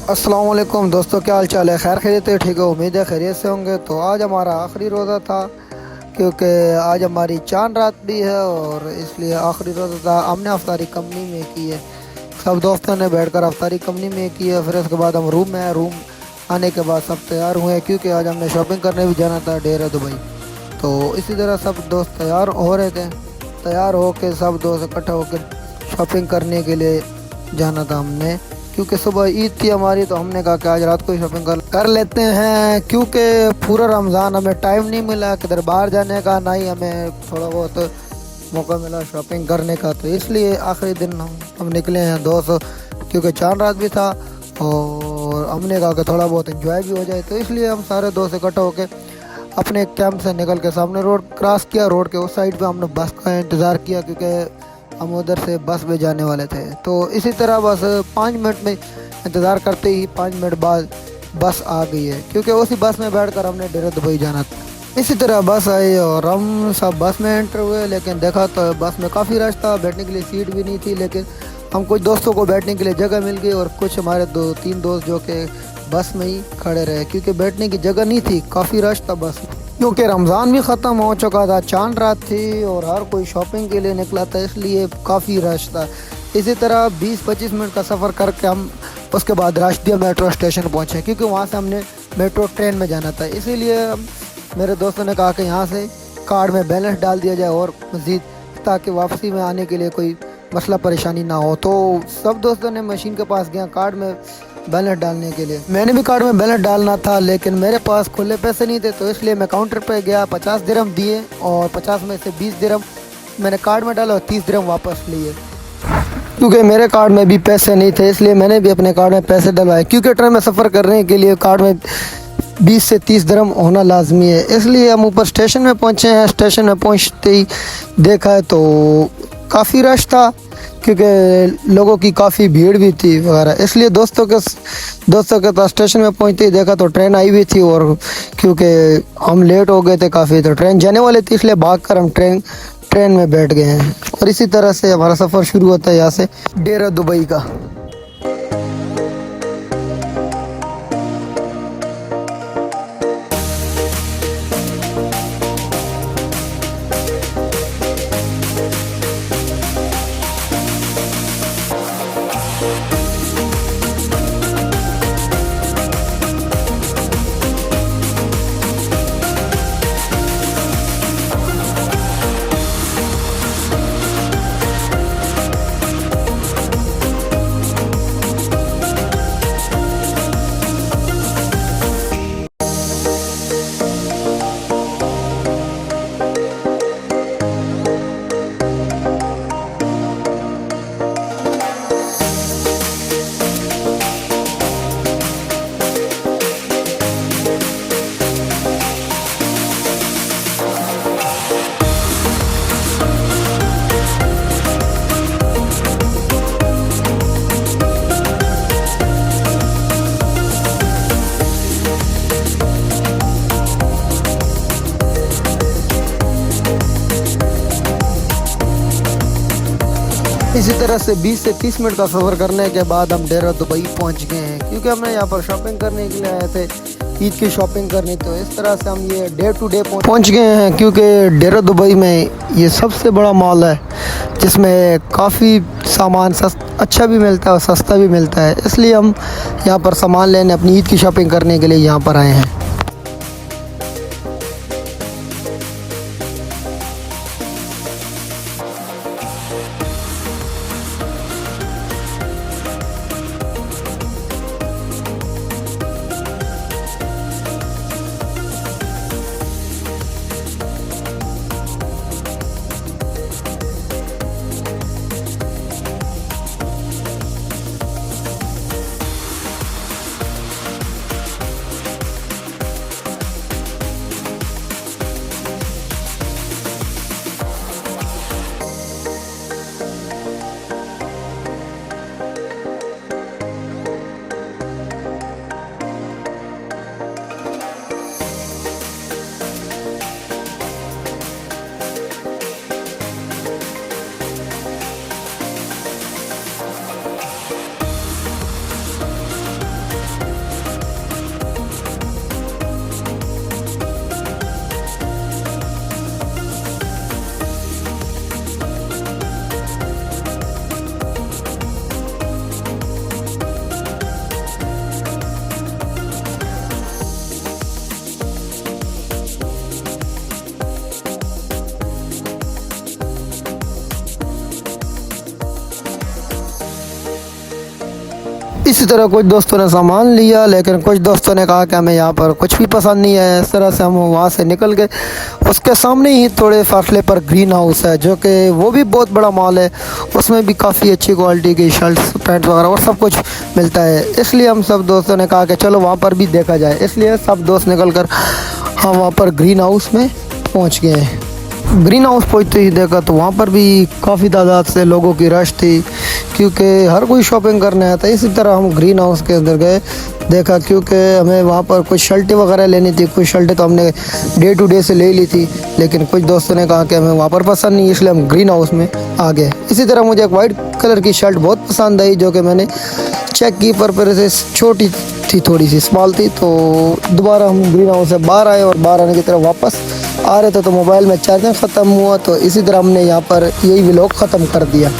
अस्सलाम वालेकुम दोस्तों, क्या हाल चाल है? खैर खैरियत है? ठीक है, उम्मीद है खैरियत से होंगे। तो आज हमारा आखिरी रोज़ा था क्योंकि आज हमारी चांद रात भी है और इसलिए आखिरी रोज़ा था। हमने अफ्तारी कंपनी में की है, सब दोस्तों ने बैठकर अफ्तारी कंपनी में की है। फिर उसके बाद हम रूम में आए। रूम आने के बाद सब तैयार हुए क्योंकि आज हमने शॉपिंग करने भी जाना था डेरा दुबई। तो इसी तरह सब दोस्त तैयार हो रहे थे। तैयार होकर सब दोस्त इकट्ठा होकर शॉपिंग करने के लिए जाना था हमने, क्योंकि सुबह ईद थी हमारी। तो हमने कहा कि आज रात को ही शॉपिंग कर लेते हैं, क्योंकि पूरा रमज़ान हमें टाइम नहीं मिला किधर बाहर जाने का, ना ही हमें थोड़ा बहुत मौका मिला शॉपिंग करने का। तो इसलिए आखिरी दिन हम निकले हैं दोस्त, क्योंकि चांद रात भी था और हमने कहा कि थोड़ा बहुत एंजॉय भी हो जाए। तो इसलिए हम सारे दोस्त इकट्ठा होकर अपने कैंप से निकल के सामने रोड क्रॉस किया। रोड के उस साइड पे हमने बस का इंतज़ार किया, क्योंकि हम उधर से बस में जाने वाले थे। तो इसी तरह बस 5 मिनट में इंतज़ार करते ही 5 मिनट बाद बस आ गई है, क्योंकि उसी बस में बैठकर हमने डेरा दुबई जाना था। इसी तरह बस आई और हम सब बस में एंटर हुए, लेकिन देखा तो बस में काफ़ी रश था, बैठने के लिए सीट भी नहीं थी। लेकिन हम कुछ दोस्तों को बैठने के लिए जगह मिल गई और कुछ हमारे 2-3 दोस्त जो कि बस में ही खड़े रहे, क्योंकि बैठने की जगह नहीं थी, काफ़ी रश था बस में। क्योंकि रमज़ान भी ख़त्म हो चुका था, चांद रात थी और हर कोई शॉपिंग के लिए निकला था, इसलिए काफ़ी रश था। इसी तरह 20-25 मिनट का सफ़र करके हम उसके बाद राष्ट्रीय मेट्रो स्टेशन पहुँचे, क्योंकि वहाँ से हमने मेट्रो ट्रेन में जाना था। इसीलिए मेरे दोस्तों ने कहा कि यहाँ से कार्ड में बैलेंस डाल दिया जाए और मज़ीद, ताकि वापसी में आने के लिए कोई मसला परेशानी ना हो। तो सब दोस्तों ने मशीन के पास गया कार्ड में बैलेंस डालने के लिए। मैंने भी कार्ड में बैलेंस डालना था, लेकिन मेरे पास खुले पैसे नहीं थे। तो इसलिए मैं काउंटर पे गया, 50 दिरहम दिए और 50 में से 20 दिरहम मैंने कार्ड में डाला और 30 दिरहम वापस लिए, क्योंकि मेरे कार्ड में भी पैसे नहीं थे। इसलिए मैंने भी अपने कार्ड में पैसे डलवाए, क्योंकि ट्रेन में सफ़र करने के लिए कार्ड में 20 से 30 दिरहम होना लाजमी है। इसलिए हम ऊपर स्टेशन में पहुँचे हैं। स्टेशन में पहुँचते ही देखा है तो काफ़ी रश था, क्योंकि लोगों की काफ़ी भीड़ भी थी वगैरह। इसलिए दोस्तों के पास स्टेशन में पहुँचते ही देखा तो ट्रेन आई हुई थी, और क्योंकि हम लेट हो गए थे काफ़ी, तो ट्रेन जाने वाली थी, इसलिए भागकर हम ट्रेन में बैठ गए हैं। और इसी तरह से हमारा सफ़र शुरू होता है यहाँ से डेरा दुबई का। इसी तरह से 20 से 30 मिनट का सफ़र करने के बाद हम डेरा दुबई पहुंच गए हैं, क्योंकि हमने यहाँ पर शॉपिंग करने के लिए आए थे, ईद की शॉपिंग करनी। तो इस तरह से हम ये डे टू डे पहुंच गए हैं, क्योंकि डेरा दुबई में ये सबसे बड़ा मॉल है, जिसमें काफ़ी सामान अच्छा भी मिलता है और सस्ता भी मिलता है। इसलिए हम यहाँ पर सामान लेने, अपनी ईद की शॉपिंग करने के लिए यहाँ पर आए हैं। इसी तरह कुछ दोस्तों ने सामान लिया, लेकिन कुछ दोस्तों ने कहा कि हमें यहाँ पर कुछ भी पसंद नहीं है। इस तरह से हम वहाँ से निकल गए। उसके सामने ही थोड़े फासले पर ग्रीन हाउस है, जो कि वो भी बहुत बड़ा मॉल है। उसमें भी काफ़ी अच्छी क्वालिटी की शर्ट्स, पैंट वगैरह और सब कुछ मिलता है। इसलिए हम सब दोस्तों ने कहा कि चलो वहाँ पर भी देखा जाए। इसलिए सब दोस्त निकल कर हम वहाँ पर ग्रीन हाउस में पहुँच गए। ग्रीन हाउस पहुँचते ही देखा तो वहाँ पर भी काफ़ी तादाद से लोगों की रश थी, क्योंकि हर कोई शॉपिंग करने आया था। इसी तरह हम ग्रीन हाउस के अंदर गए, देखा क्योंकि हमें वहाँ पर कुछ शर्टें वगैरह लेनी थी। कुछ शर्टें तो हमने डे टू डे से ले ली थी, लेकिन कुछ दोस्तों ने कहा कि हमें वहाँ पर पसंद नहीं, इसलिए हम ग्रीन हाउस में आ गए। इसी तरह मुझे एक वाइट कलर की शर्ट बहुत पसंद आई, जो कि मैंने चेक की पर से छोटी थी, थोड़ी सी स्मॉल थी। तो दोबारा हम ग्रीन हाउस से बाहर आए और बाहर आने की तरफ वापस आ रहे थे तो मोबाइल में चार्जिंग ख़त्म हुआ। तो इसी तरह हमने यहाँ पर यही व्लॉग ख़त्म कर दिया।